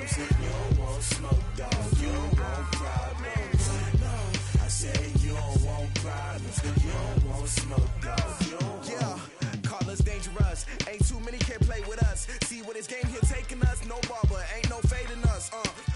problems. You don't want smoke, dog. You don't want problems. No, I said you don't want problems. You don't want smoke, dog. You don't call us dangerous. Ain't too many can play with us. See what this game here taking us. No barber, ain't no fading us.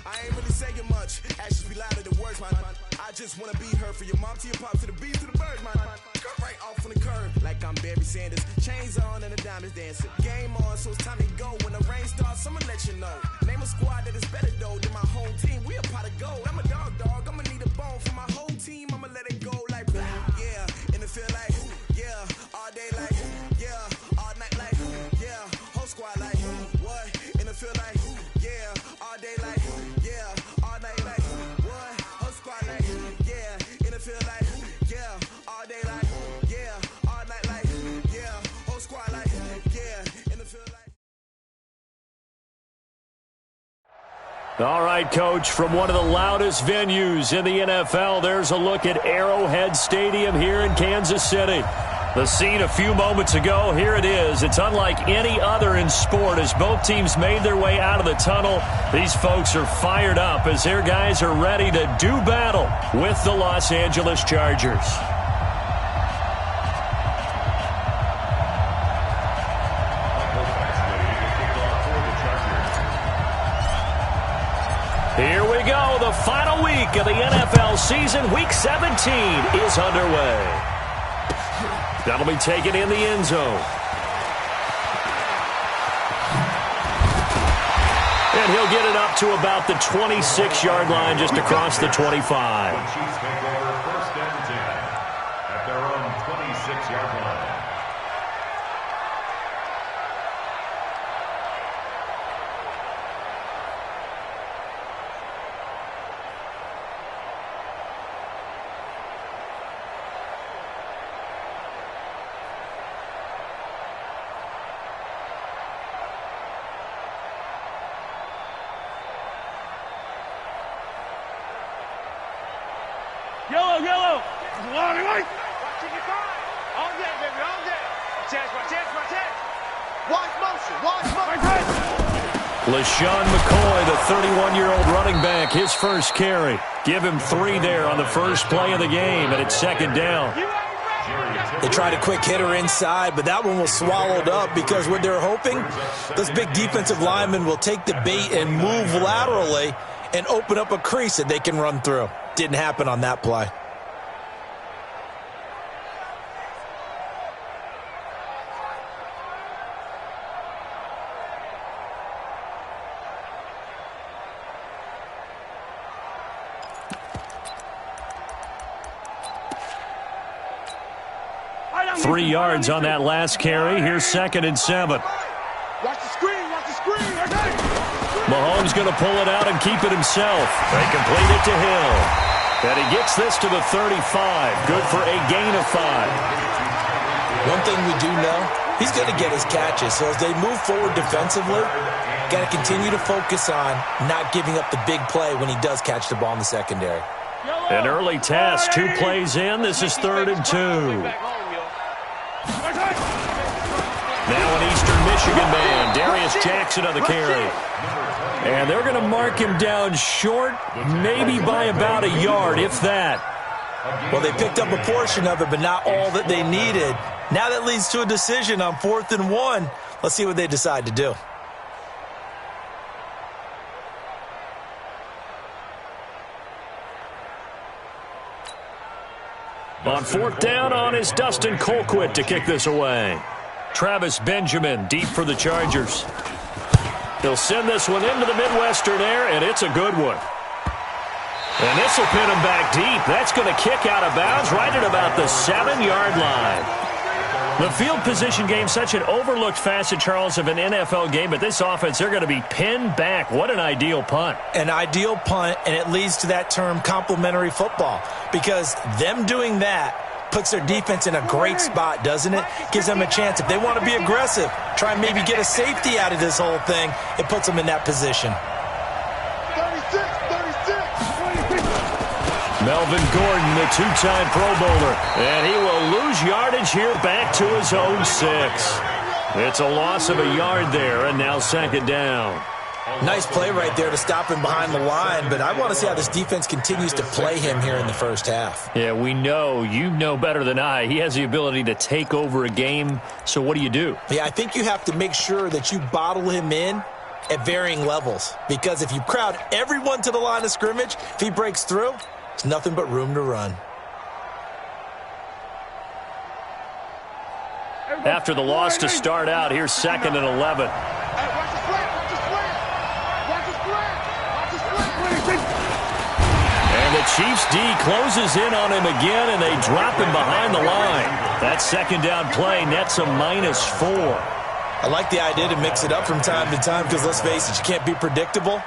I ain't really saying much. Actions be louder than words, man. I just wanna be her for your mom to your pop to the beat to the bird, man. Cut right off on the curb like I'm Barry Sanders. Chains on and the diamonds dancing. Game on, so it's time to go. When the rain starts, I'ma let you know. Name a squad that is better though than my whole team. We a pot of gold. I'm a dog. I'ma need a bone for my whole team. I'ma let it go like yeah. In the field like yeah. All day like yeah. All night like yeah. Whole squad like what? In the field like yeah. All day like yeah. All night like what? Whole squad like yeah. In the field like yeah. All day like yeah. All night like yeah. Whole squad like yeah. In the field like. All right, Coach, from one of the loudest venues in the NFL, there's a look at Arrowhead Stadium here in Kansas City. The scene a few moments ago, here it is. It's unlike any other in sport as both teams made their way out of the tunnel. These folks are fired up as their guys are ready to do battle with the Los Angeles Chargers. Here we go. The final week of the NFL season. Week 17 is underway. That'll be taken in the end zone. And he'll get it up to about the 26-yard line just across the 25. The Chiefs take over first and 10 at their own 26-yard line. Yellow. Watching your time. All day, baby, all day. Watch motion. LaShawn McCoy, the 31-year-old running back, his first carry. Give him 3 there on the first play of the game, and it's second down. They tried a quick hitter inside, but that one was swallowed up because what they're hoping, those big defensive linemen will take the bait and move laterally and open up a crease that they can run through. Didn't happen on that play. Three yards on that last carry. Here's 2nd and 7. Watch the screen. Mahomes going to pull it out and keep it himself. They complete it to Hill. And he gets this to the 35. Good for a gain of 5. One thing we do know, he's going to get his catches. So as they move forward defensively, got to continue to focus on not giving up the big play when he does catch the ball in the secondary. An early test. 2 plays in. This is 3rd and 2. Now an Eastern Michigan man, Darius Jackson on the carry. And they're going to mark him down short, maybe by about a yard, if that. Well, they picked up a portion of it, but not all that they needed. Now that leads to a decision on 4th and 1. Let's see what they decide to do. On 4th down on is Dustin Colquitt to kick this away. Travis Benjamin deep for the Chargers. He'll send this one into the Midwestern air, and it's a good one. And this will pin him back deep. That's going to kick out of bounds right at about the 7-yard line. The field position game, such an overlooked facet, Charles, of an NFL game, but this offense, they're going to be pinned back. What an ideal punt. An ideal punt, and it leads to that term complementary football, because them doing that puts their defense in a great spot, doesn't it? Gives them a chance. If they want to be aggressive, try and maybe get a safety out of this whole thing, it puts them in that position. 36. Melvin Gordon, the two-time Pro Bowler, and he will lose yardage here back to his own 6. It's a loss of a yard there, and now 2nd down. Nice play right there to stop him behind the line, but I want to see how this defense continues to play him here in the first half. Yeah, we know. You know better than I. He has the ability to take over a game, so what do? Yeah, I think you have to make sure that you bottle him in at varying levels, because if you crowd everyone to the line of scrimmage, if he breaks through, it's nothing but room to run. After the loss to start out, here's 2nd and 11. And the Chiefs D closes in on him again, and they drop him behind the line. That second down play nets a -4. I like the idea to mix it up from time to time because, let's face it, you can't be predictable.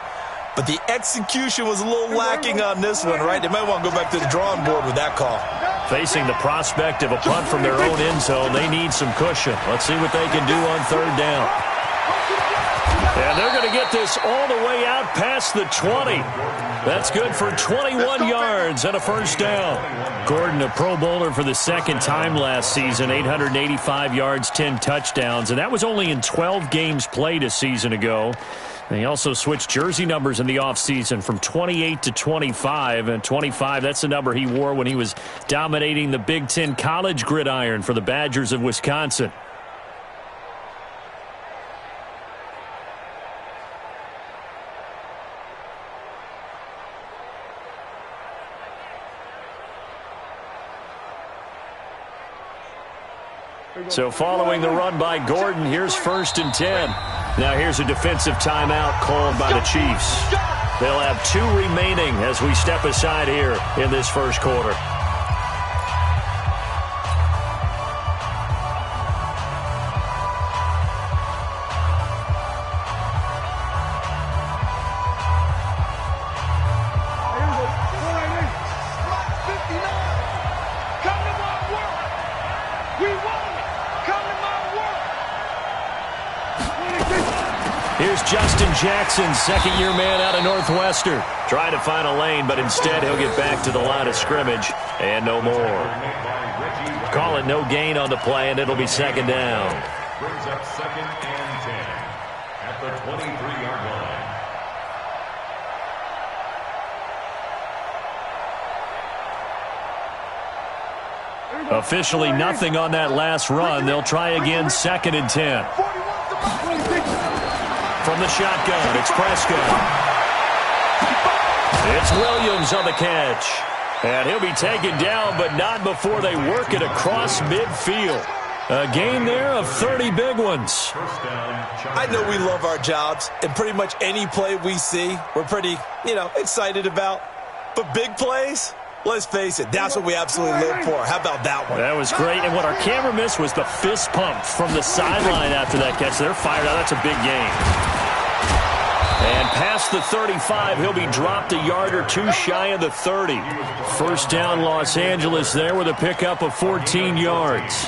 But the execution was a little lacking on this one, right? They might want to go back to the drawing board with that call. Facing the prospect of a punt from their own end zone, they need some cushion. Let's see what they can do on 3rd down. And they're going to get this all the way out past the 20. That's good for 21 yards and a first down. Gordon, a Pro Bowler for the 2nd time last season, 885 yards, 10 touchdowns, and that was only in 12 games played a season ago. And he also switched jersey numbers in the offseason from 28 to 25, and 25, that's the number he wore when he was dominating the Big Ten college gridiron for the Badgers of Wisconsin. So following the run by Gordon, here's 1st and 10. Now here's a defensive timeout called by the Chiefs. They'll have 2 remaining as we step aside here in this first quarter. Here's Justin Jackson, 2nd-year man out of Northwestern. Trying to find a lane, but instead he'll get back to the line of scrimmage and no more. Call it no gain on the play, and it'll be 2nd down. Brings up 2nd and 10 at the 23-yard line. Officially nothing on that last run. They'll try again, 2nd and 10. From the shotgun, it's Prescott. It's Williams on the catch. And he'll be taken down, but not before they work it across midfield. A gain there of 30 big ones. I know we love our jobs, and pretty much any play we see, we're pretty, excited about. But big plays, let's face it, that's what we absolutely live for. How about that one? That was great. And what our camera missed was the fist pump from the sideline after that catch. They're fired out. That's a big gain. And past the 35, he'll be dropped a yard or 2 shy of the 30. First down, Los Angeles there with a pickup of 14 yards.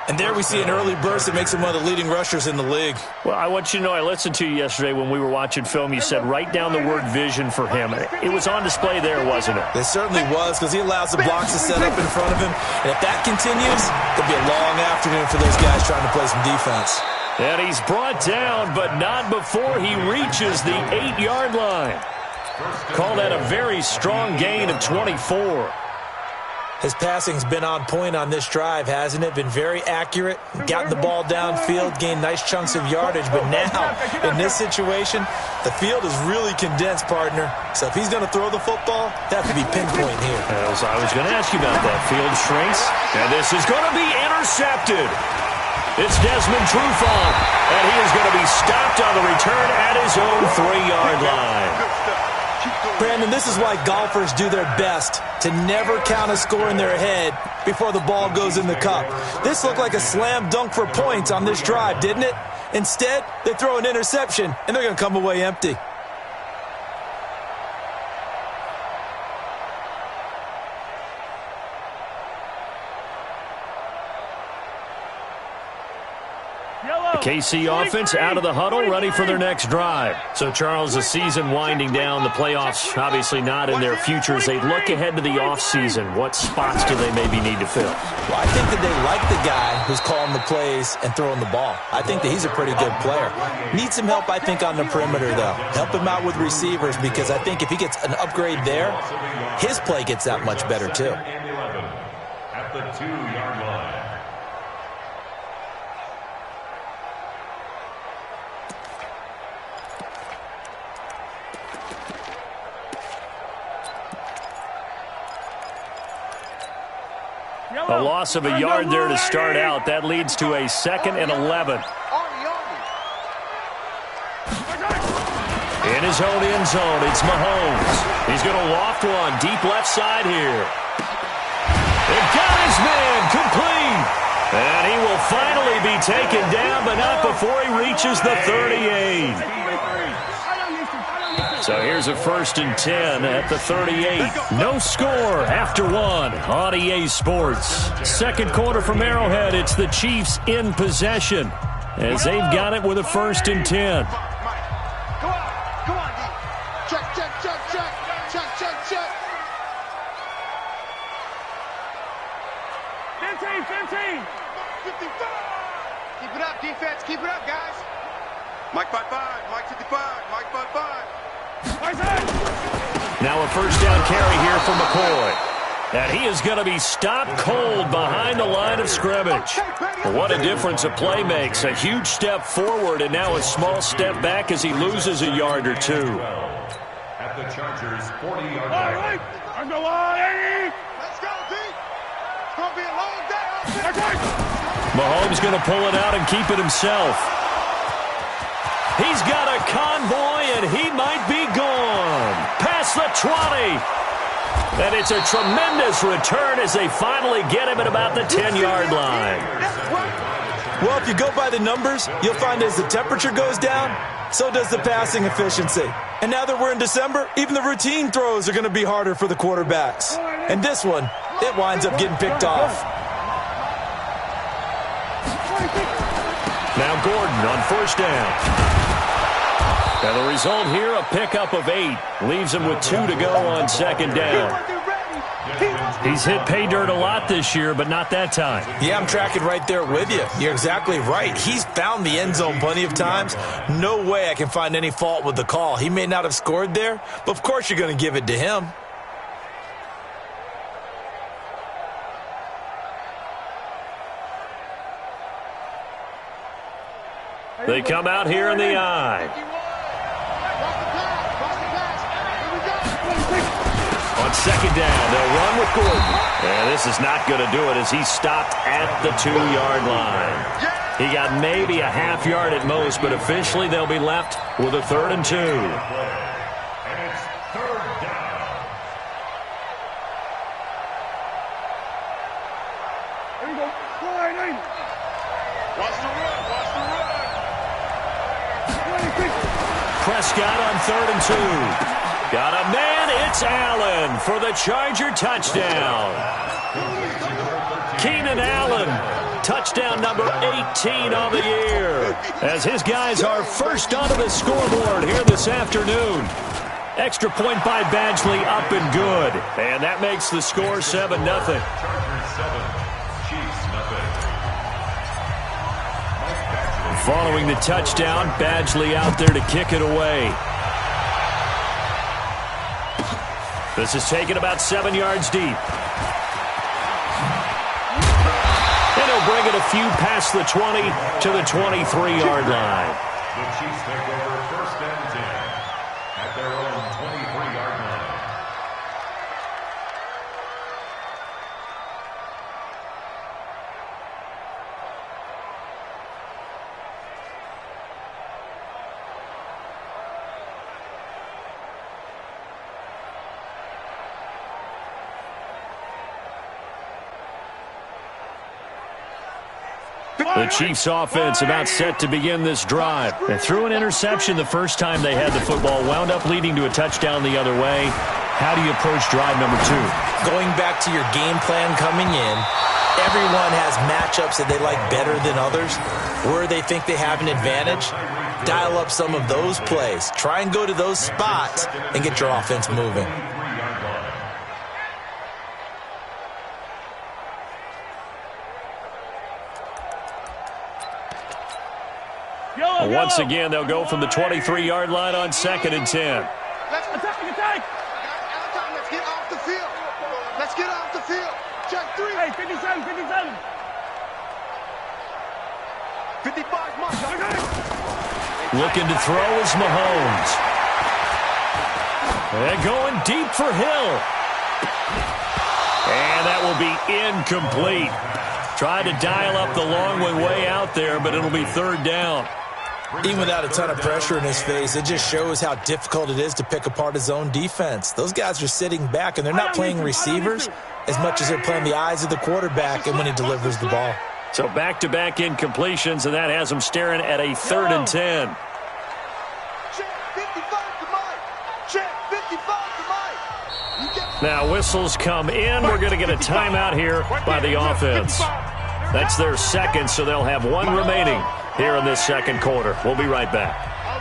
And there we see an early burst that makes him one of the leading rushers in the league. Well, I want you to know, I listened to you yesterday when we were watching film. You said write down the word vision for him. It was on display there, wasn't it? It certainly was, because he allows the blocks to set up in front of him. And if that continues, it'll be a long afternoon for those guys trying to play some defense. And he's brought down, but not before he reaches the 8-yard line. Call that a very strong gain of 24. His passing's been on point on this drive, hasn't it? Been very accurate, gotten the ball downfield, gained nice chunks of yardage. But now, in this situation, the field is really condensed, partner. So if he's going to throw the football, that could be pinpoint here. As I was going to ask you about that. Field shrinks, and this is going to be intercepted. It's Desmond Trufant, and he is going to be stopped on the return at his own 3-yard line. Brandon, this is why golfers do their best to never count a score in their head before the ball goes in the cup. This looked like a slam dunk for points on this drive, didn't it? Instead, they throw an interception, and they're going to come away empty. Yellow. KC offense out of the huddle, ready for their next drive. So, Charles, the season winding down, the playoffs obviously not in their future. As they look ahead to the offseason, what spots do they maybe need to fill? Well, I think that they like the guy who's calling the plays and throwing the ball. I think that he's a pretty good player. Needs some help, I think, on the perimeter, though. Help him out with receivers, because I think if he gets an upgrade there, his play gets that much better, too. At the 2-yard line. A loss of a yard there to start out. That leads to a 2nd and 11. In his own end zone, it's Mahomes. He's going to loft one deep left side here. It got his man complete. And he will finally be taken down, but not before he reaches the 38. So here's a 1st and 10 at the 38. No score after one on EA Sports. Second quarter from Arrowhead. It's the Chiefs in possession as they've got it with a 1st and 10. Go on, D. Check. 15. 55. Keep it up, defense. Keep it up, guys. Mike 5-5. Mike 55. Mike 5-5. Now a first down carry here for McCoy. And he is going to be stopped cold behind the line of scrimmage. What a difference a play makes. A huge step forward and now a small step back as he loses a yard or two. At the Chargers' 40-yard line. Let's go, D. It's going to be a long day. Mahomes going to pull it out and keep it himself. He's got a convoy, and he might be gone. Past the 20. And it's a tremendous return as they finally get him at about the 10-yard line. Well, if you go by the numbers, you'll find as the temperature goes down, so does the passing efficiency. And now that we're in December, even the routine throws are going to be harder for the quarterbacks. And this one, it winds up getting picked off. Now Gordon on first down. And the result here, a pickup of 8. Leaves him with 2 to go on 2nd down. He's hit pay dirt a lot this year, but not that time. Yeah, I'm tracking right there with you. You're exactly right. He's found the end zone plenty of times. No way I can find any fault with the call. He may not have scored there, but of course you're going to give it to him. They come out here in the eye. On 2nd down, they'll run with Gordon. And this is not going to do it as he's stopped at the 2-yard line. He got maybe a half yard at most, but officially they'll be left with a 3rd and 2. And it's 3rd down. Here we go. Watch the run. Prescott on 3rd and 2. Got a man, it's Allen for the Charger touchdown. Keenan Allen, touchdown number 18 on the year, as his guys are first onto the scoreboard here this afternoon. Extra point by Badgley up and good, and that makes the score 7-0. Chargers 7, Chiefs nothing. Following the touchdown, Badgley out there to kick it away. This is taken about 7 yards deep. And he'll bring it a few past the 20 to the 23-yard line. The Chiefs take over 1st and 10 at their own 23-yard line. The Chiefs offense about set to begin this drive. They threw an interception the first time they had the football, wound up leading to a touchdown the other way. How do you approach drive number 2? Going back to your game plan coming in, Everyone has matchups that they like better than others. Where they think they have an advantage, dial up some of those plays. Try and go to those spots and get your offense moving. Once again, they'll go from the 23-yard line on 2nd and 10. Let's attack. Let's get off the field. Let's get off the field. Check 3. Hey, 57. 55, mark. Looking to throw is Mahomes. They're going deep for Hill. And that will be incomplete. Tried to dial up the long one way out there, but it'll be 3rd down. Even without a ton of pressure in his face, it just shows how difficult it is to pick apart his own defense. Those guys are sitting back, and they're not playing receivers as much as they're playing the eyes of the quarterback and when he delivers the ball. So back-to-back incompletions, and that has them staring at a 3rd and 10. Check 55 to Mike. Check 55 to Mike. Now whistles come in. We're going to get a timeout here by the offense. That's their second, so they'll have one remaining here in this second quarter. We'll be right back.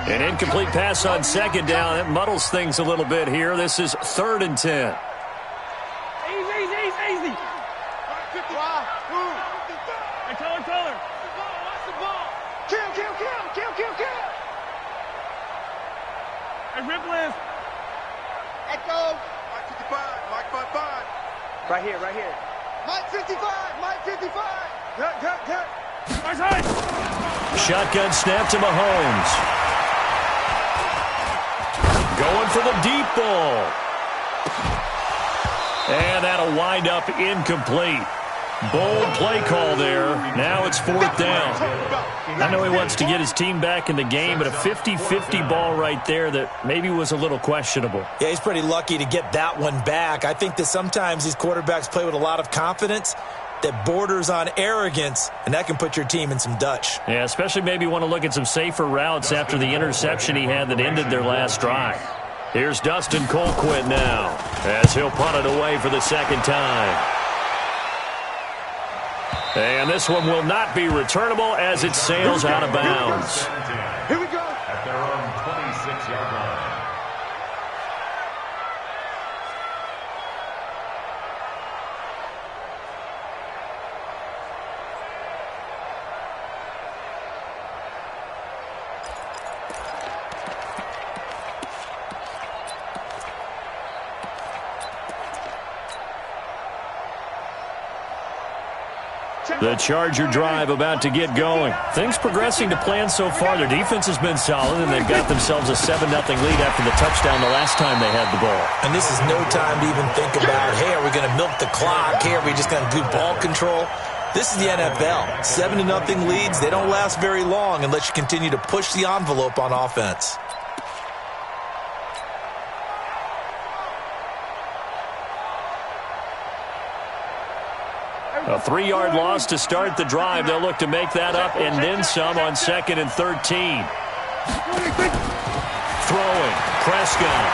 An incomplete pass on 2nd down. It muddles things a little bit here. This is 3rd and 10. Easy. Hey, Taylor. Watch the ball. Kill. Hey, Ripple. Echo. Mike 55. Mike 55. Right here. Mike 55. Good. Shotgun snap to Mahomes. Going for the deep ball. And that'll wind up incomplete. Bold play call there. Now it's 4th down. I know he wants to get his team back in the game, but a 50-50 ball right there that maybe was a little questionable. Yeah, he's pretty lucky to get that one back. I think that sometimes these quarterbacks play with a lot of confidence that borders on arrogance, and that can put your team in some Dutch. Yeah, especially maybe want to look at some safer routes after the interception he had that ended their last drive. Here's Dustin Colquitt now as he'll punt it away for the 2nd time. And this one will not be returnable as it sails out of bounds. Here we go. At their own 26-yard line. The Charger drive about to get going. Things progressing to plan so far. Their defense has been solid, and they've got themselves a 7-0 lead after the touchdown the last time they had the ball. And this is no time to even think about, hey, are we going to milk the clock? Hey, are we just going to do ball control? This is the NFL. 7-0 leads, they don't last very long unless you continue to push the envelope on offense. A 3-yard loss to start the drive. They'll look to make that up and then some on 2nd and 13. Throwing. Prescott.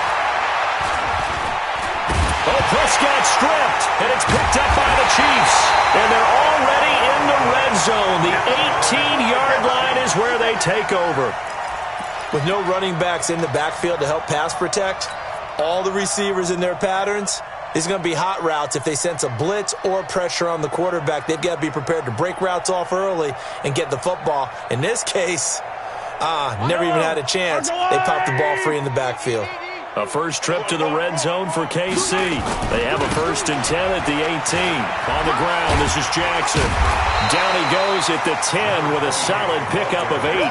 Oh, Prescott stripped, and it's picked up by the Chiefs. And they're already in the red zone. The 18-yard line is where they take over. With no running backs in the backfield to help pass protect, all the receivers in their patterns, these are going to be hot routes. If they sense a blitz or pressure on the quarterback, they've got to be prepared to break routes off early and get the football. In this case, never even had a chance. They popped the ball free in the backfield. A first trip to the red zone for KC. They have a 1st and 10 at the 18. On the ground, this is Jackson. Down he goes at the 10 with a solid pickup of 8.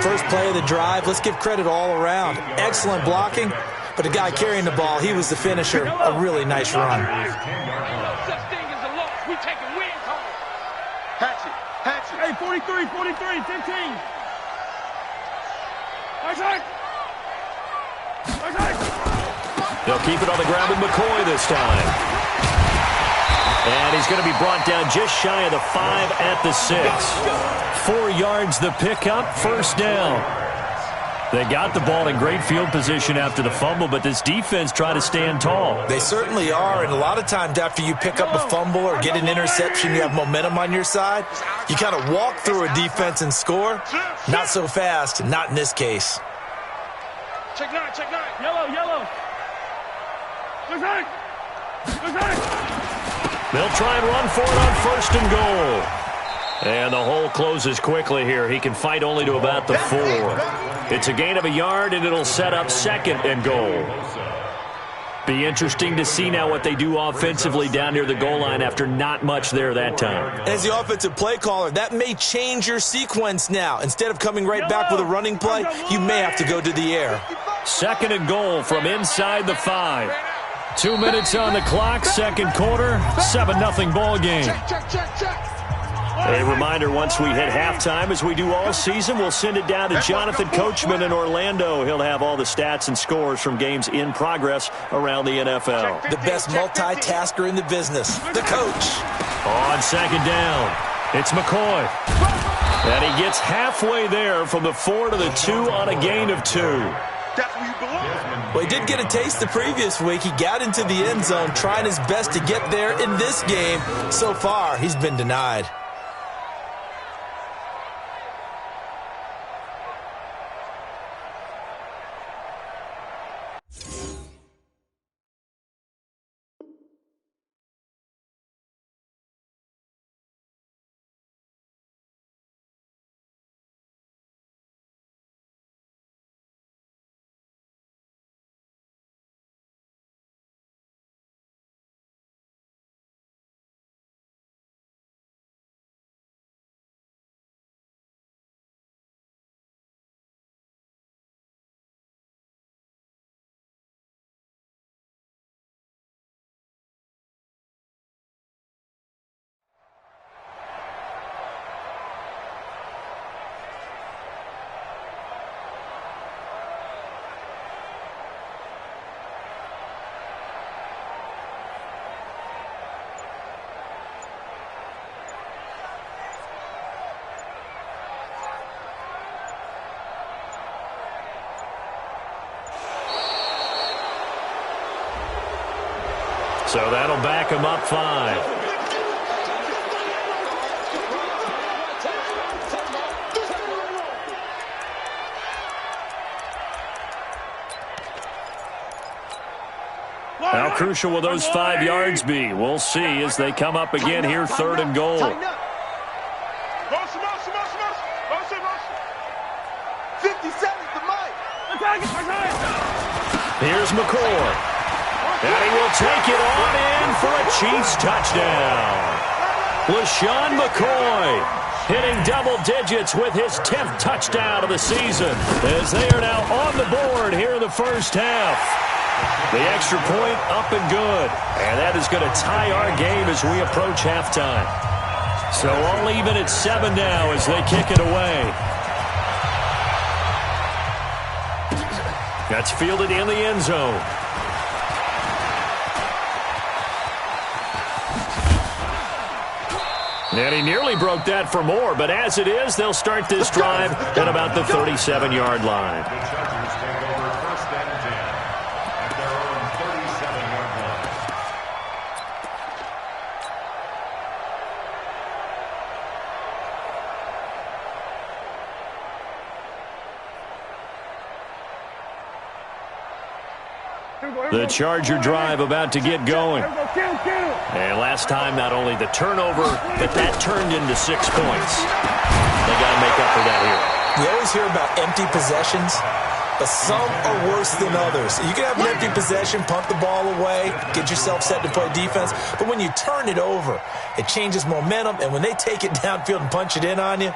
First play of the drive, let's give credit all around. Excellent blocking. But the guy carrying the ball, he was the finisher. A really nice run. Hey, 43, 15. They'll keep it on the ground with McCoy this time. And he's going to be brought down just shy of the 5 at the 6. 4 yards the pickup, 1st down. They got the ball in great field position after the fumble, but this defense tried to stand tall. They certainly are, and a lot of times after you pick up a fumble or get an interception, you have momentum on your side. You kind of walk through a defense and score. Not so fast, not in this case. Check nine, yellow, yellow. Check nine. They'll try and run for it on 1st and goal. And the hole closes quickly here. He can fight only to about the 4. It's a gain of a yard, and it'll set up 2nd and goal. Be interesting to see now what they do offensively down near the goal line after not much there that time. As the offensive play caller, that may change your sequence now. Instead of coming right back with a running play, you may have to go to the air. 2nd and goal from inside the 5. 2 minutes on the clock, 2nd quarter, 7-0 ball game. Check. A reminder, once we hit halftime, as we do all season, we'll send it down to Jonathan Coachman in Orlando. He'll have all the stats and scores from games in progress around the NFL. The best multitasker in the business, the coach. On 2nd down, it's McCoy. And he gets halfway there from the 4 to the 2 on a gain of 2. That's where you belong. Well, he did get a taste the previous week. He got into the end zone, trying his best to get there in this game. So far, he's been denied. So that'll back him up 5. How crucial will those 5 yards be? We'll see as they come up again here, 3rd and goal. 50 seconds to Mike. Here's McCoy. And he will take it on in for a Chiefs touchdown. LaShawn McCoy hitting double digits with his 10th touchdown of the season as they are now on the board here in the first half. The extra point up and good. And that is going to tie our game as we approach halftime. So all even at 7 now as they kick it away. That's fielded in the end zone. And he nearly broke that for more, but as it is, they'll start this drive at about the 37-yard line. The Chargers take over 1st and 10 at their own 37-yard line. The Charger drive about to get going. And last time, not only the turnover, but that turned into 6 points. They got to make up for that here. You always hear about empty possessions, but some are worse than others. You can have an empty possession, punt the ball away, get yourself set to play defense, but when you turn it over, it changes momentum, and when they take it downfield and punch it in on you,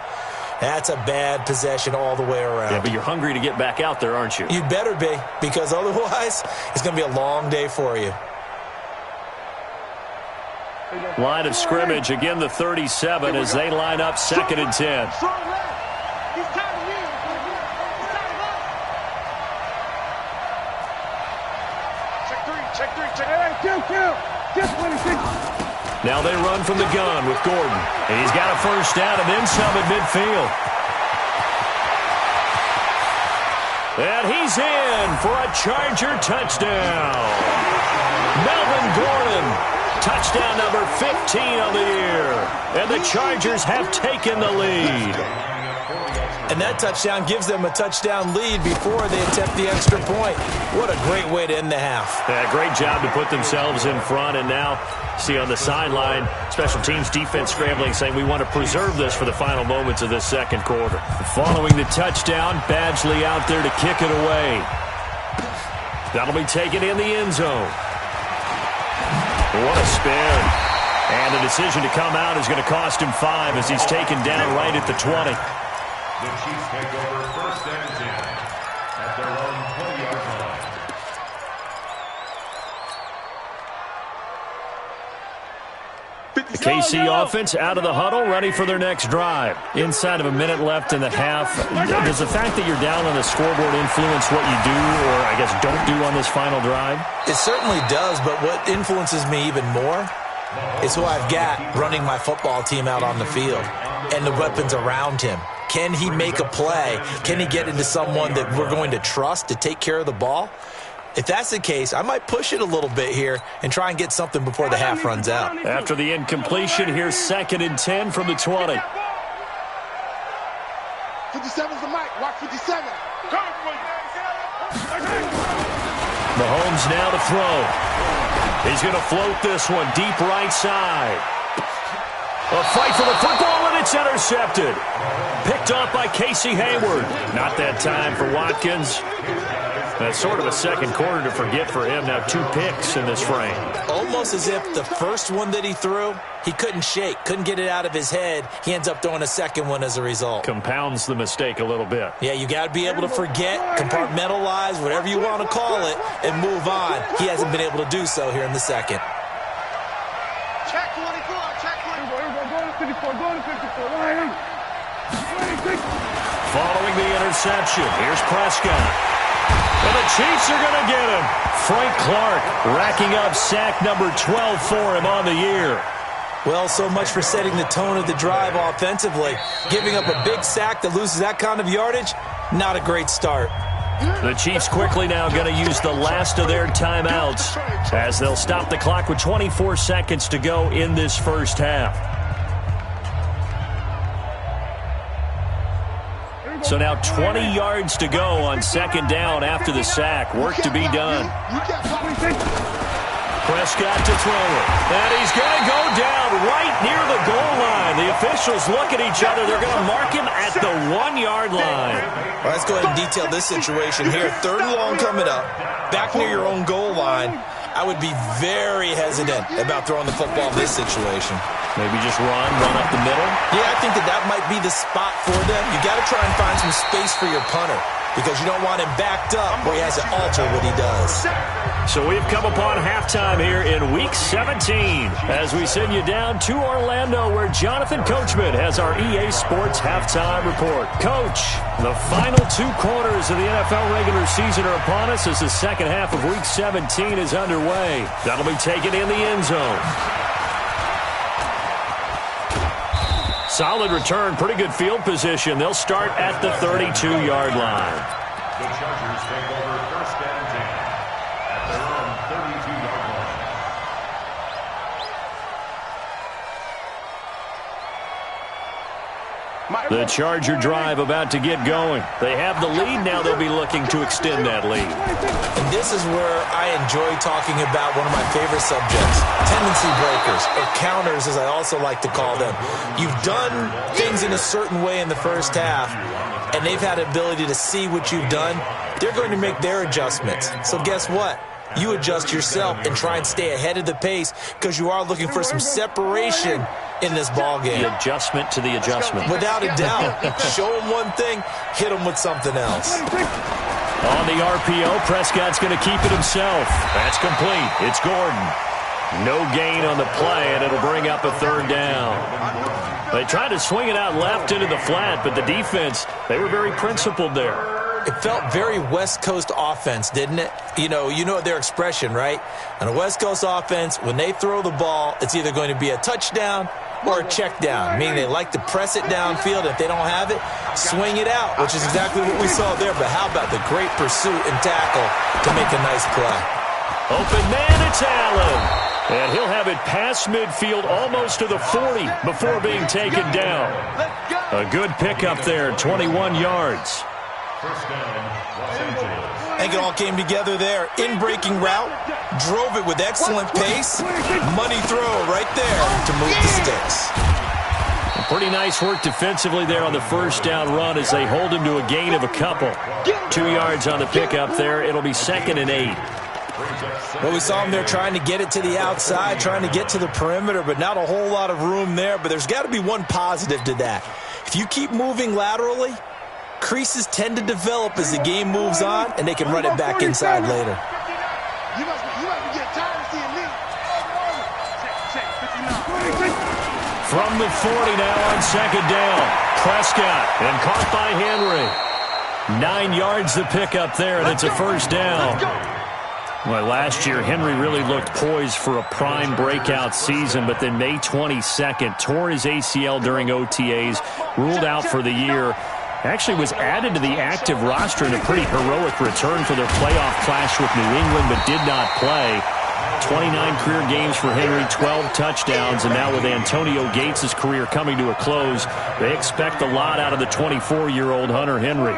that's a bad possession all the way around. Yeah, but you're hungry to get back out there, aren't you? You'd better be, because otherwise, it's going to be a long day for you. Line of scrimmage, again the 37 as they line up 2nd and 10. Now they run from the gun with Gordon. And he's got a first down and then some at midfield. And he's in for a Charger touchdown. Melvin Gordon. Touchdown number 15 on the year. And the Chargers have taken the lead. And that touchdown gives them a touchdown lead before they attempt the extra point. What a great way to end the half. Yeah, great job to put themselves in front. And now, see on the sideline, special teams defense scrambling, saying we want to preserve this for the final moments of this second quarter. Following the touchdown, Badgley out there to kick it away. That'll be taken in the end zone. What a spin. And the decision to come out is going to cost him 5 as he's taken down right at the 20. The Chiefs take over first and 10 at their own 20-yard line. The KC offense out of the huddle, ready for their next drive. Inside of a minute left in the half, does the fact that you're down on the scoreboard influence what you do or, I guess, don't do on this final drive? It certainly does, but what influences me even more is who I've got running my football team out on the field and the weapons around him. Can he make a play? Can he get into someone that we're going to trust to take care of the ball? If that's the case, I might push it a little bit here and try and get something before the half runs out. After the incompletion, here's 2nd and 10 from the 20. 57's the mic. Watch 57. Mahomes now to throw. He's going to float this one deep right side. A fight for the football, and it's intercepted. Picked off by Casey Hayward. Not that time for Watkins. That's sort of a second quarter to forget for him. Now 2 picks in this frame. Almost as if the first one that he threw, he couldn't shake, couldn't get it out of his head. He ends up throwing a second one as a result. Compounds the mistake a little bit. Yeah, you got to be able to forget, compartmentalize, whatever you want to call it, and move on. He hasn't been able to do so here in the second. Check 24. Check 24. Go to 54. Go to 54. Following the interception, here's Prescott. And the Chiefs are going to get him. Frank Clark racking up sack number 12 for him on the year. Well, so much for setting the tone of the drive offensively. Giving up a big sack that loses that kind of yardage, not a great start. The Chiefs quickly now going to use the last of their timeouts as they'll stop the clock with 24 seconds to go in this first half. So now 20 yards to go on 2nd down after the sack. Work to be done. Prescott to throw it. And he's going to go down right near the goal line. The officials look at each other. They're going to mark him at the 1-yard line. Well, let's go ahead and detail this situation here. 3rd and long coming up. Back near your own goal line. I would be very hesitant about throwing the football in this situation. Maybe just run up the middle? Yeah, I think that might be the spot for them. You got to try and find some space for your punter because you don't want him backed up where he has to alter what he does. So we've come upon halftime here in Week 17 as we send you down to Orlando where Jonathan Coachman has our EA Sports Halftime Report. Coach, the final 2 quarters of the NFL regular season are upon us as the second half of Week 17 is underway. That'll be taken in the end zone. Solid return, pretty good field position. They'll start at the 32-yard line. The Chargers take over first and 10 at their own 32-yard line. The Charger drive about to get going. They have the lead. Now they'll be looking to extend that lead. And this is where I enjoy talking about one of my favorite subjects, tendency breakers, or counters as I also like to call them. You've done things in a certain way in the first half, and they've had the ability to see what you've done. They're going to make their adjustments. So guess what? You adjust yourself and try and stay ahead of the pace because you are looking for some separation in this ball game. The adjustment to the adjustment. Without a doubt. Show them one thing, hit them with something else. On the RPO, Prescott's going to keep it himself. That's complete. It's Gordon. No gain on the play, and it'll bring up a 3rd down. They tried to swing it out left into the flat, but the defense, they were very principled there. It felt very West Coast offense, didn't it? You know their expression, right? On a West Coast offense, when they throw the ball, it's either going to be a touchdown or a check down, meaning they like to press it downfield. If they don't have it, swing it out, which is exactly what we saw there. But how about the great pursuit and tackle to make a nice play? Open man, it's Allen. And he'll have it past midfield almost to the 40 before being taken down. A good pickup there, 21 yards. First down, Los Angeles. I think it all came together there. In-breaking route, drove it with excellent pace. Money throw right there to move the sticks. Pretty nice work defensively there on the first down run as they hold him to a gain of a couple. 2 yards on the pickup there. It'll be 2nd and 8. Well, we saw him there trying to get it to the outside, trying to get to the perimeter, but not a whole lot of room there. But there's got to be one positive to that. If you keep moving laterally, creases tend to develop as the game moves on, and they can run it back inside later. You must be getting tired of seeing me. From the 40 now on 2nd down. Prescott, and caught by Henry. 9 yards the pickup there, and it's a first down. Well, last year, Henry really looked poised for a prime breakout season, but then May 22nd, tore his ACL during OTAs, ruled out for the year. Actually was added to the active roster in a pretty heroic return for their playoff clash with New England, but did not play. 29 career games for Henry, 12 touchdowns, and now with Antonio Gates' career coming to a close, they expect a lot out of the 24-year-old Hunter Henry.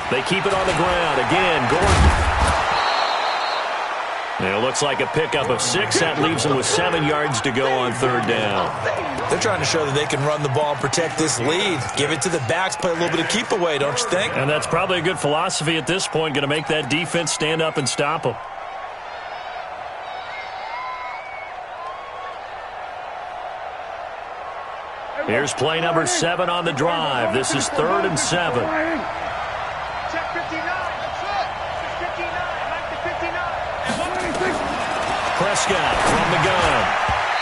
They keep it on the ground. Again, Gordon. And it looks like a pickup of 6. That leaves them with 7 yards to go on 3rd down. They're trying to show that they can run the ball and protect this lead. Give it to the backs, play a little bit of keep away, don't you think? And that's probably a good philosophy at this point. Going to make that defense stand up and stop them. Here's play number 7 on the drive. This is 3rd and 7. Check 59. That's it. It's 59. Like the 59. Prescott from the gun.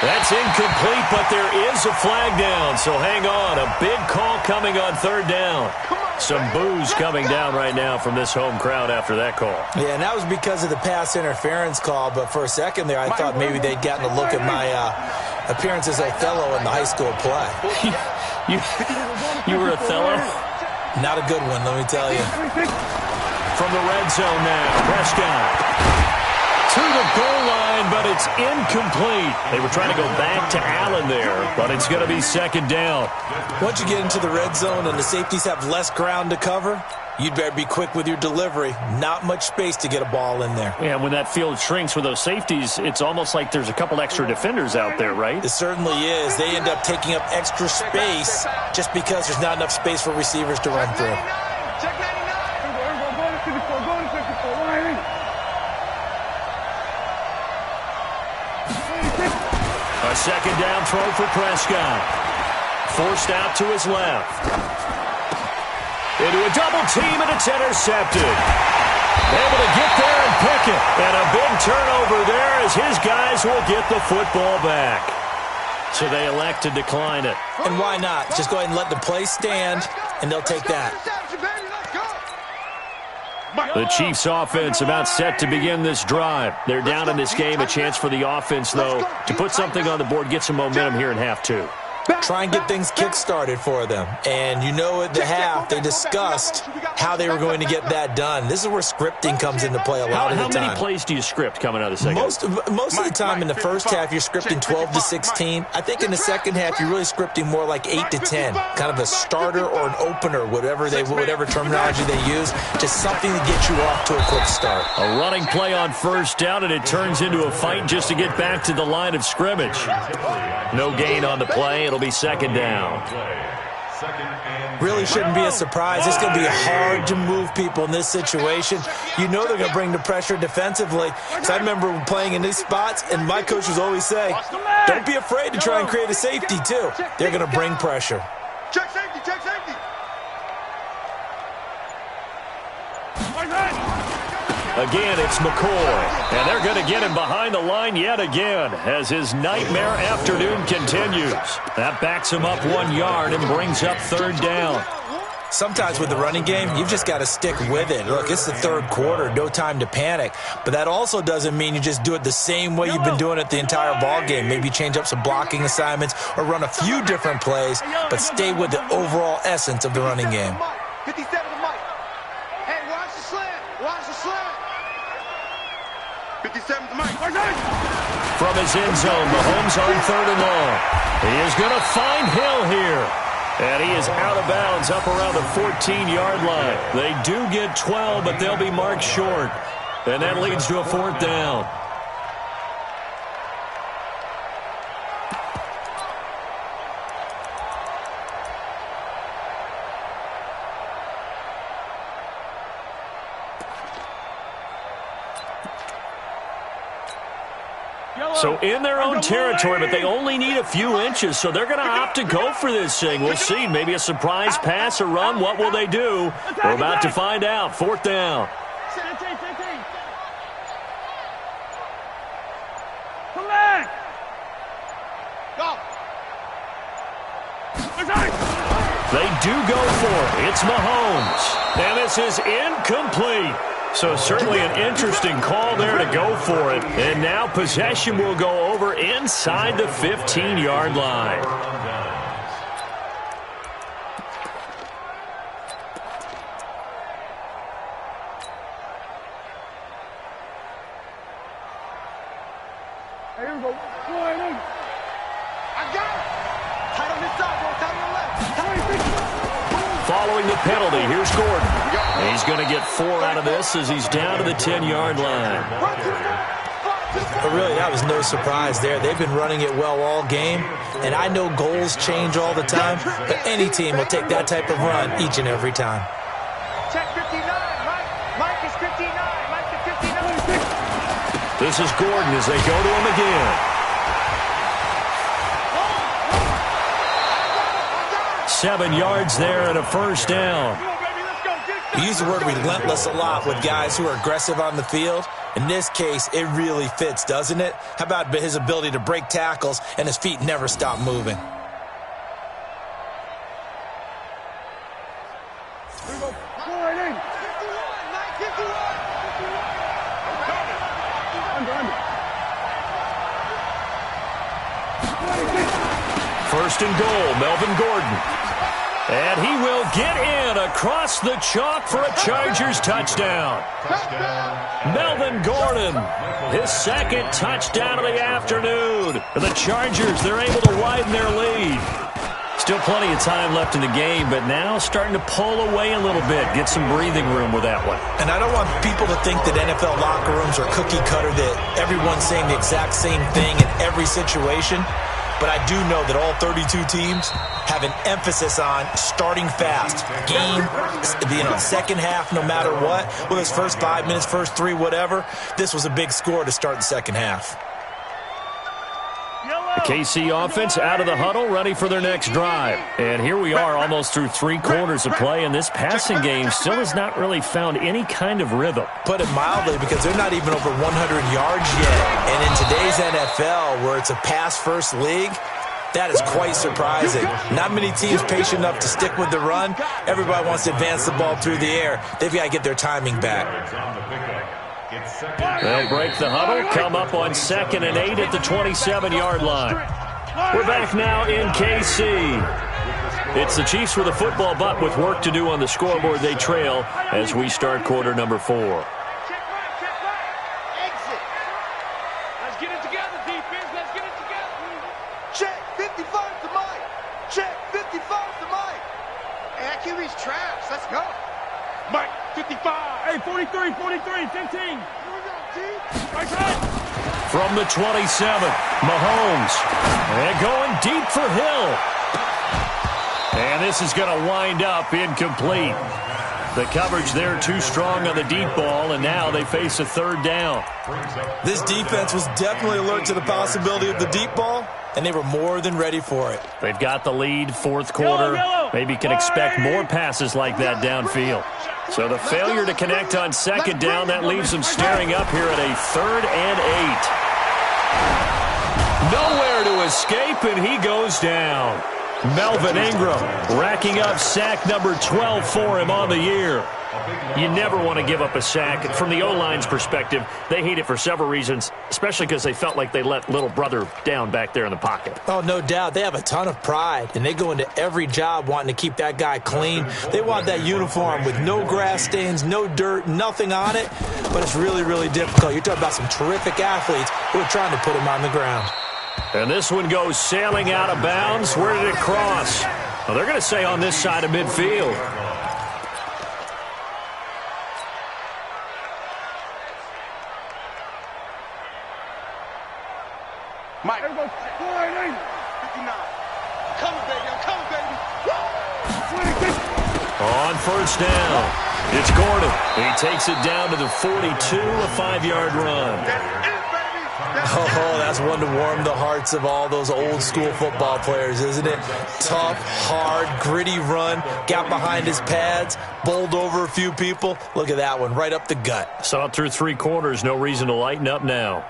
That's incomplete, but there is a flag down, so hang on. A big call coming on 3rd down. Some boos coming down right now from this home crowd after that call. Yeah, and that was because of the pass interference call, but for a second there I thought maybe they'd gotten a look at my appearance as Othello in the high school play. You were Othello? Not a good one, let me tell you. From the red zone now, Prescott to the goal line, but it's incomplete. They were trying to go back to Allen there, but it's going to be 2nd down. Once you get into the red zone and the safeties have less ground to cover, you'd better be quick with your delivery. Not much space to get a ball in there. Yeah, when that field shrinks with those safeties, it's almost like there's a couple extra defenders out there, right? It certainly is. They end up taking up extra space just because there's not enough space for receivers to run through. Check 99. A 2nd down throw for Prescott. Forced out to his left. Into a double team, and it's intercepted. Able to get there and pick it. And a big turnover there as his guys will get the football back. So they elect to decline it. And why not? Just go ahead and let the play stand, and they'll take that. The Chiefs offense about set to begin this drive. They're down in this game. A chance for the offense, though, to put something on the board, get some momentum here in half 2. Try and get things kick-started for them. And you know at the half, they discussed how they were going to get that done. This is where scripting comes into play a lot of the time. How many plays do you script coming out of the second? Most of the time in the first half, you're scripting 12 to 16. I think in the second half, you're really scripting more like 8 to 10. Kind of a starter or an opener, whatever terminology they use. Just something to get you off to a quick start. A running play on 1st down, and it turns into a fight just to get back to the line of scrimmage. No gain on the play. It'll be 2nd down. Really shouldn't be a surprise. It's going to be hard to move people in this situation. You know they're going to bring the pressure defensively. Because I remember playing in these spots, and my coach was always saying, don't be afraid to try and create a safety, too. They're going to bring pressure. Check safety, check safety. Again, it's McCoy, and they're going to get him behind the line yet again as his nightmare afternoon continues. That backs him up 1 yard and brings up 3rd down. Sometimes with the running game, you've just got to stick with it. Look, it's the third quarter, no time to panic. But that also doesn't mean you just do it the same way you've been doing it the entire ball game. Maybe change up some blocking assignments or run a few different plays, but stay with the overall essence of the running game. 57 to Mike. Hey, watch the slant. Watch the slant. 57 to Mike. From his end zone, Mahomes on 3rd and long. He is going to find Hill here. And he is out of bounds up around the 14-yard line. They do get 12, but they'll be marked short. And that leads to a 4th down. So in their own territory, but they only need a few inches, so they're going to opt to go for this thing. We'll see. Maybe a surprise pass or run. What will they do? We're about to find out. 4th down. Come back. Go. They do go for it. It's Mahomes. And this is incomplete. So certainly an interesting call there to go for it. And now possession will go over inside the 15-yard line. Here we go. I got it. Tight on this side, bro. Tight on the left. Following the penalty, here's Gordon. He's going to get 4 out of this as he's down to the 10-yard line. But really, that was no surprise there. They've been running it well all game, and I know goals change all the time, but any team will take that type of run each and every time. Check 59, Mike. Mike is 59. Mike is 59. This is Gordon as they go to him again. 7 yards there and a 1st down. We use the word relentless a lot with guys who are aggressive on the field. In this case, it really fits, doesn't it? How about his ability to break tackles and his feet never stop moving? First and goal, Melvin Gordon. And he will get in across the chalk for a Chargers touchdown. Melvin Gordon, his 2nd touchdown of the afternoon. And the Chargers, they're able to widen their lead. Still plenty of time left in the game, but now starting to pull away a little bit, get some breathing room with that one. And I don't want people to think that NFL locker rooms are cookie cutter, that everyone's saying the exact same thing in every situation. But I do know that all 32 teams have an emphasis on starting fast. Game, second half, no matter what. Whether it's first 5 minutes, first 3, whatever. This was a big score to start the second half. The KC offense out of the huddle, ready for their next drive. And here we are almost through 3 quarters of play, and this passing game still has not really found any kind of rhythm. Put it mildly, because they're not even over 100 yards yet. And in today's NFL, where it's a pass-first league, that is quite surprising. Not many teams patient enough to stick with the run. Everybody wants to advance the ball through the air. They've got to get their timing back. They'll break the huddle, come up on 2nd and 8 at the 27-yard line. We're back now in KC. It's the Chiefs with a football, but with work to do on the scoreboard, they trail as we start quarter number 4. Check right. Exit. Let's get it together, defense. Let's get it together. Check 55 to Mike. Check 55 to Mike. Hey, that QB's trash. Let's go. Mike, 55. Hey, 43, 43, 15. Right side. From the 27, Mahomes. And going deep for Hill. And this is going to wind up incomplete. The coverage there too strong on the deep ball, and now they face a 3rd down. This defense was definitely alert to the possibility of the deep ball, and they were more than ready for it. They've got the lead, 4th quarter. Maybe can expect more passes like that downfield. So the failure to connect on 2nd down, that leaves them staring up here at a 3rd and 8. Nowhere to escape, and he goes down. Melvin Ingram racking up sack number 12 for him on the year. You never want to give up a sack. From the O-line's perspective, they hate it for several reasons, especially because they felt like they let little brother down back there in the pocket. Oh, no doubt. They have a ton of pride, and they go into every job wanting to keep that guy clean. They want that uniform with no grass stains, no dirt, nothing on it, but it's really, really difficult. You're talking about some terrific athletes who are trying to put him on the ground. And this one goes sailing out of bounds. Where did it cross? Well, they're going to say on this side of midfield. Mike. 59. Coming, baby. I'm coming, baby. On first down, it's Gordon. He takes it down to the 42, a 5-yard run. Oh, that's one to warm the hearts of all those old-school football players, isn't it? Tough, hard, gritty run, got behind his pads, bowled over a few people. Look at that one, right up the gut. Saw it through 3 quarters, no reason to lighten up now.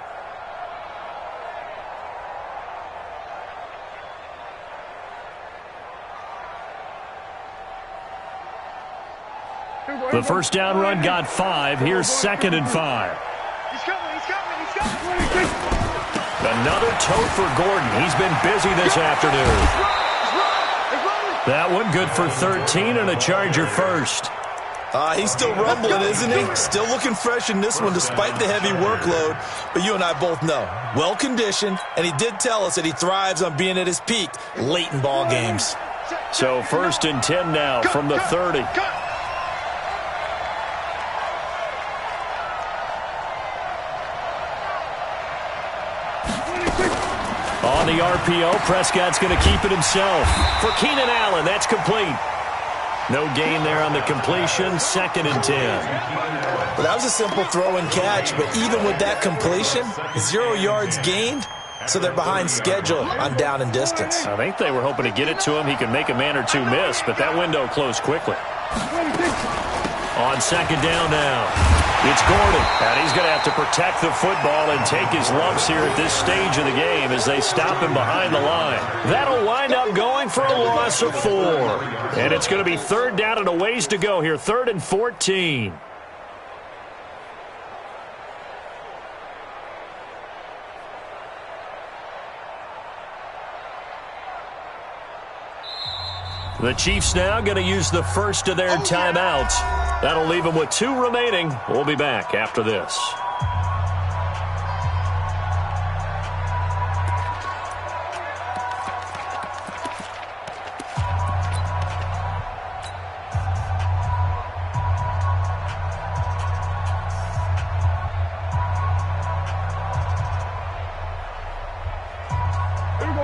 The first down run got 5. Here's 2nd and 5. He's coming. Another tote for Gordon. He's been busy this afternoon. That one good for 13 and a Charger first. He's still rumbling, isn't he? Still looking fresh in this one despite the heavy workload. But you and I both know, well-conditioned, and he did tell us that he thrives on being at his peak late in ball games. So 1st and 10 now from the 30. On the RPO, Prescott's going to keep it himself. For Keenan Allen, that's complete. No gain there on the completion, 2nd and 10. Well, that was a simple throw and catch, but even with that completion, 0 yards gained, so they're behind schedule on down and distance. I think they were hoping to get it to him. He could make a man or two miss, but that window closed quickly. On 2nd down now. It's Gordon, and he's going to have to protect the football and take his lumps here at this stage of the game as they stop him behind the line. That'll wind up going for a loss of 4. And it's going to be 3rd down and a ways to go here, 3rd and 14. The Chiefs now going to use the first of their timeouts. That'll leave them with 2 remaining. We'll be back after this.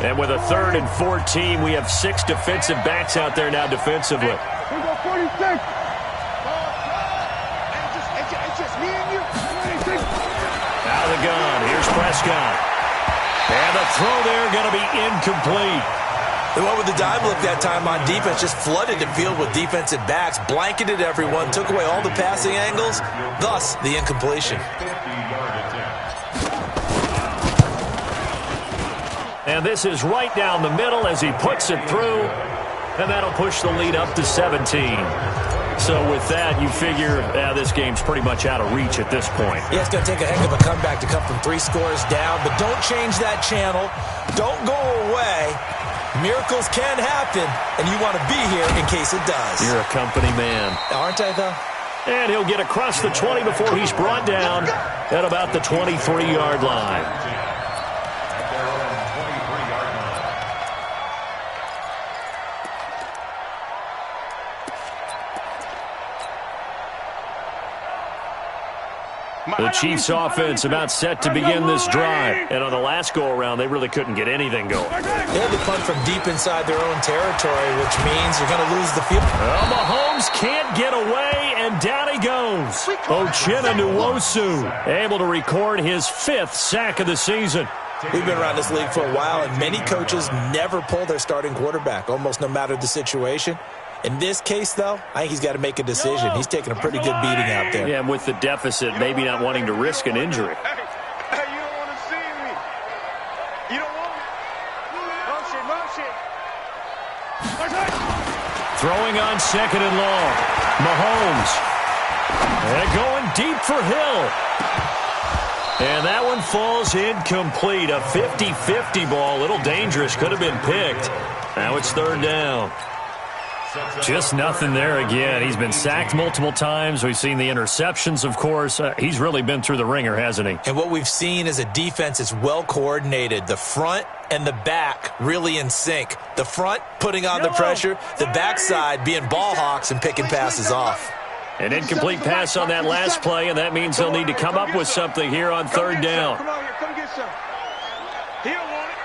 And with a 3rd and 14, we have 6 defensive backs out there now defensively. Here we go, 46. It's just me and you. Out of the gun. Here's Prescott. And the throw there going to be incomplete. They went with the dive look that time on defense, just flooded the field with defensive backs, blanketed everyone, took away all the passing angles, thus the incompletion. And this is right down the middle as he puts it through. And that'll push the lead up to 17. So with that, you figure this game's pretty much out of reach at this point. Yeah, it's going to take a heck of a comeback to come from 3 scores down. But don't change that channel. Don't go away. Miracles can happen, and you want to be here in case it does. You're a company man. Aren't I, though? And he'll get across the 20 before he's brought down at about the 23-yard line. The Chiefs offense about set to begin this drive. And on the last go-around, they really couldn't get anything going. They had to punt from deep inside their own territory, which means you're going to lose the field. Well, Mahomes can't get away, and down he goes. Uchenna Nwosu able to record his 5th sack of the season. We've been around this league for a while, and many coaches never pull their starting quarterback, almost no matter the situation. In this case, though, I think he's got to make a decision. He's taking a pretty good beating out there. Yeah, and with the deficit, maybe not wanting to risk an injury. Hey, you don't want to see me. You don't want me. Motion. Throwing on second and long. Mahomes. And going deep for Hill. And that one falls incomplete. A 50-50 ball. A little dangerous. Could have been picked. Now it's third down. Just nothing there again. He's been sacked multiple times. We've seen the interceptions, of course. He's really been through the ringer, hasn't he? And what we've seen is a defense that's well coordinated. The front and the back really in sync. The front putting on the pressure. The backside being ball hawks and picking passes off. An incomplete pass on that last play, and that means they'll need to come up with something here on third down. Come on here, come get some. He'll want it.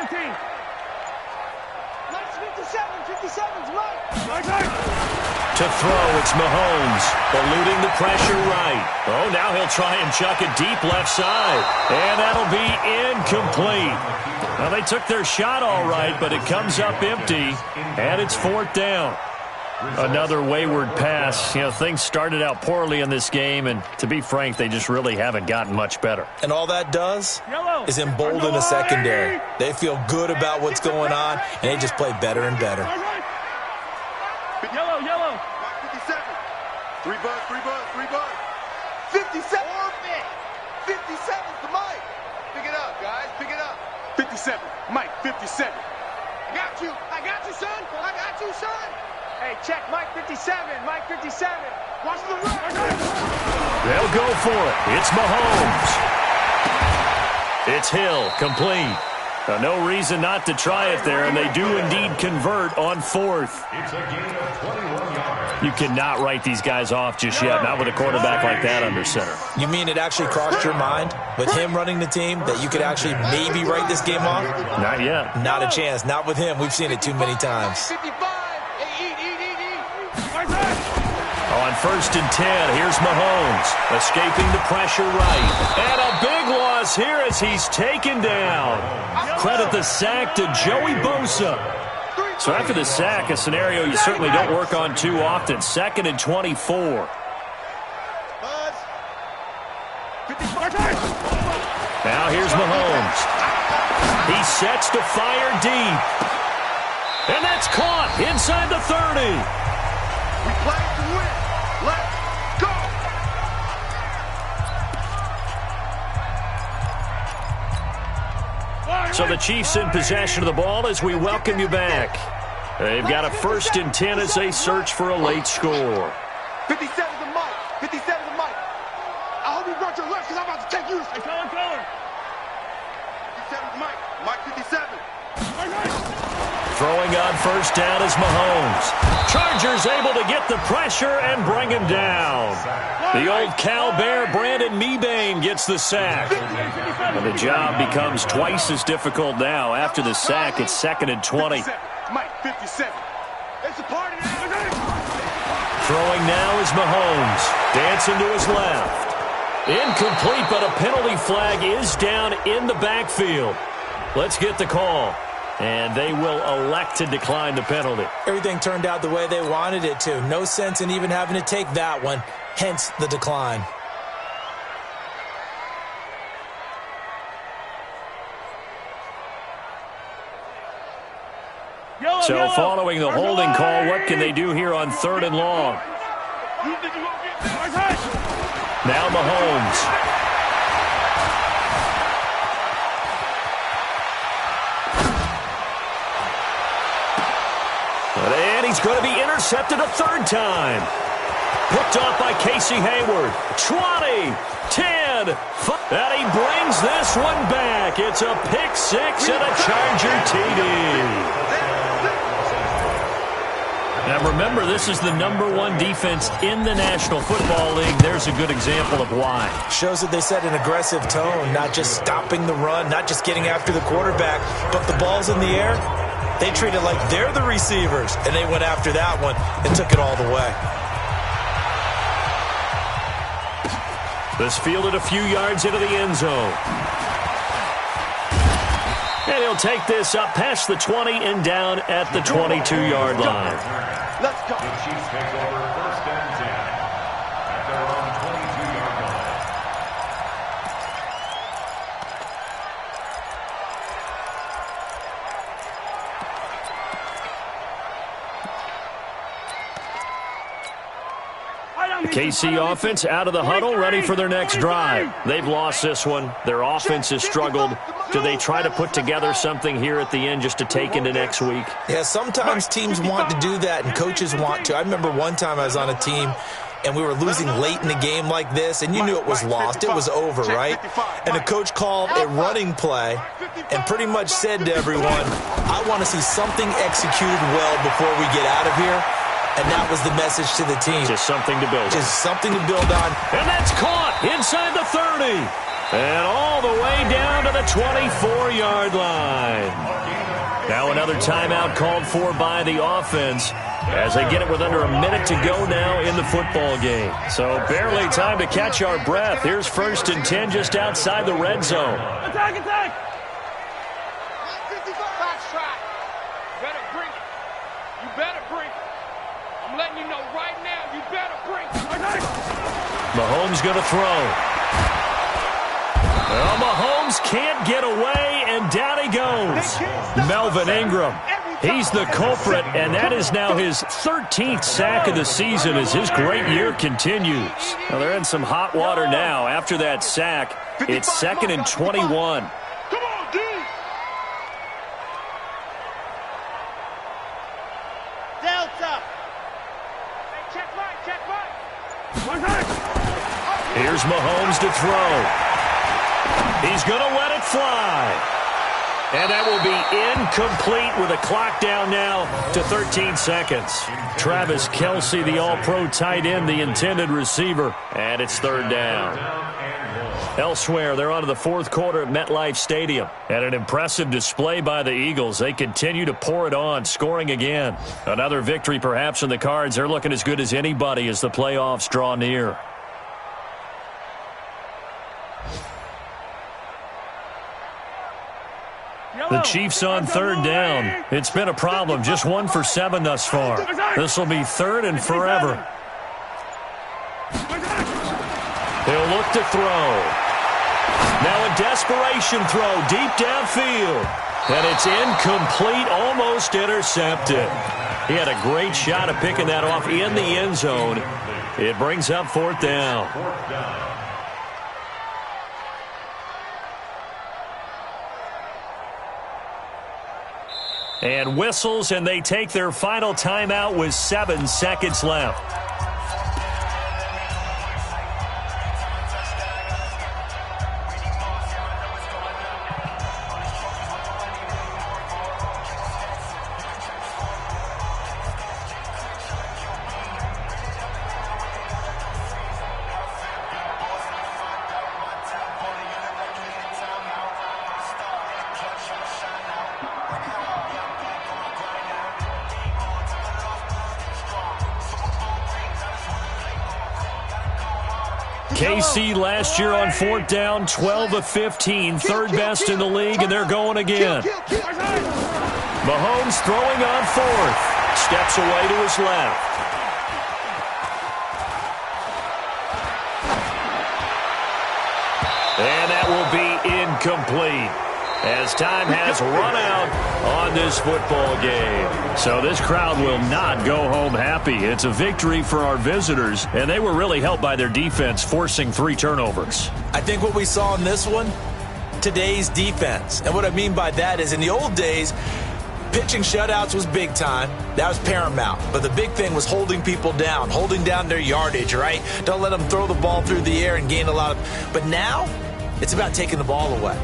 15. Nice 57's right. To throw, it's Mahomes, eluding the pressure right. Oh, now he'll try and chuck it deep left side. And that'll be incomplete. Well, they took their shot all right, but it comes up empty, and it's fourth down. Another wayward pass. You know, things started out poorly in this game, and to be frank, they just really haven't gotten much better. And all that does is embolden the secondary. They feel good about what's going on, and they just play better and better. Yellow. 57. 3 bucks. 57. 57's the mic. Pick it up, guys. Pick it up. 57. Mike, 57. I got you, son. I got you, son. Hey, check Mike 57. Mike 57. Watch the run. They'll go for it. It's Mahomes. It's Hill, complete. No reason not to try it there, and they do indeed convert on fourth. It's a gain of 21 yards. You cannot write these guys off just yet, not with a quarterback like that under center. You mean it actually crossed your mind with him running the team that you could actually maybe write this game off? Not yet. Not a chance. Not with him. We've seen it too many times. 55. On first and 10, here's Mahomes, escaping the pressure right. And a big loss here as he's taken down. Credit the sack to Joey Bosa. So after the sack, a scenario you certainly don't work on too often. Second and 24. Now here's Mahomes. He sets to fire deep. And that's caught inside the 30. We play to win. Let's go. So the Chiefs in possession of the ball as we welcome you back. They've got a first and 10 as they search for a late score. 57's the mic. 57's the mic. I hope you brought your lunch because I'm about to take you. Hey, color. 57's Mike. Mike 57. Throwing on first down is Mahomes. Chargers able to get the pressure and bring him down. The old Cal Bear, Brandon Mebane, gets the sack. And the job becomes twice as difficult now. After the sack, it's second and 20. Mike 57. It's a party. Throwing now is Mahomes. Dancing to his left. Incomplete, but a penalty flag is down in the backfield. Let's get the call. And they will elect to decline the penalty. Everything turned out the way they wanted it to. No sense in even having to take that one, hence the decline. So following the holding call, what can they do here on third and long? Now Mahomes. And he's going to be intercepted a third time. Picked off by Casey Hayward. 20, 10, 5. And he brings this one back. It's a pick six and a Charger TD. Now remember, this is the #1 defense in the National Football League. There's a good example of why. Shows that they set an aggressive tone, not just stopping the run, not just getting after the quarterback, but the ball's in the air. They treat it like they're the receivers, and they went after that one and took it all the way. This fielded a few yards into the end zone. And he'll take this up past the 20 and down at the 22-yard line. Let's go. The Chiefs take over first and 10 at their own 22-yard line. The KC offense out of the huddle, ready for their next drive. They've lost this one. Their offense has struggled. Do they try to put together something here at the end just to take into next week? Yeah, sometimes teams want to do that and coaches want to. I remember one time I was on a team and we were losing late in the game like this, and you knew it was lost. It was over, right? And the coach called a running play and pretty much said to everyone, I want to see something executed well before we get out of here. And that was the message to the team. Just something to build on. Just something to build on. And that's caught inside the 30. And all the way down to the 24-yard line. Now another timeout called for by the offense as they get it with under a minute to go now in the football game. So barely time to catch our breath. Here's 1st and 10 just outside the red zone. Attack, attack! Fast track. You better bring it. You better bring it. I'm letting you know right now, you better bring it. Mahomes going to throw. Well, Mahomes can't get away, and down he goes. Melvin Ingram. He's the culprit, and that is now his 13th sack of the season as his great year continues. Well, they're in some hot water now. After that sack, it's 2nd and 21. Come on, D! Delta! Hey, check right. Here's Mahomes to throw. He's going to let it fly. And that will be incomplete with a clock down now to 13 seconds. Travis Kelce, the all-pro tight end, the intended receiver. And it's 3rd down. Elsewhere, they're on to the 4th quarter at MetLife Stadium. And an impressive display by the Eagles. They continue to pour it on, scoring again. Another victory perhaps in the cards. They're looking as good as anybody as the playoffs draw near. The Chiefs on 3rd down. It's been a problem. Just 1 for 7 thus far. This will be 3rd and forever. He'll look to throw. Now a desperation throw deep downfield. And it's incomplete, almost intercepted. He had a great shot at picking that off in the end zone. It brings up 4th down. And whistles, and they take their final timeout with 7 seconds left. KC last year on 4th down, 12 of 15, 3rd best in the league, and they're going again. Mahomes throwing on 4th. Steps away to his left. And that will be incomplete, as time has run out on this football game. So this crowd will not go home happy. It's a victory for our visitors, and they were really helped by their defense forcing 3 turnovers. I think what we saw in this one, today's defense. And what I mean by that is in the old days, pitching shutouts was big time. That was paramount. But the big thing was holding people down, holding down their yardage, right? Don't let them throw the ball through the air and gain a lot of. But now, it's about taking the ball away.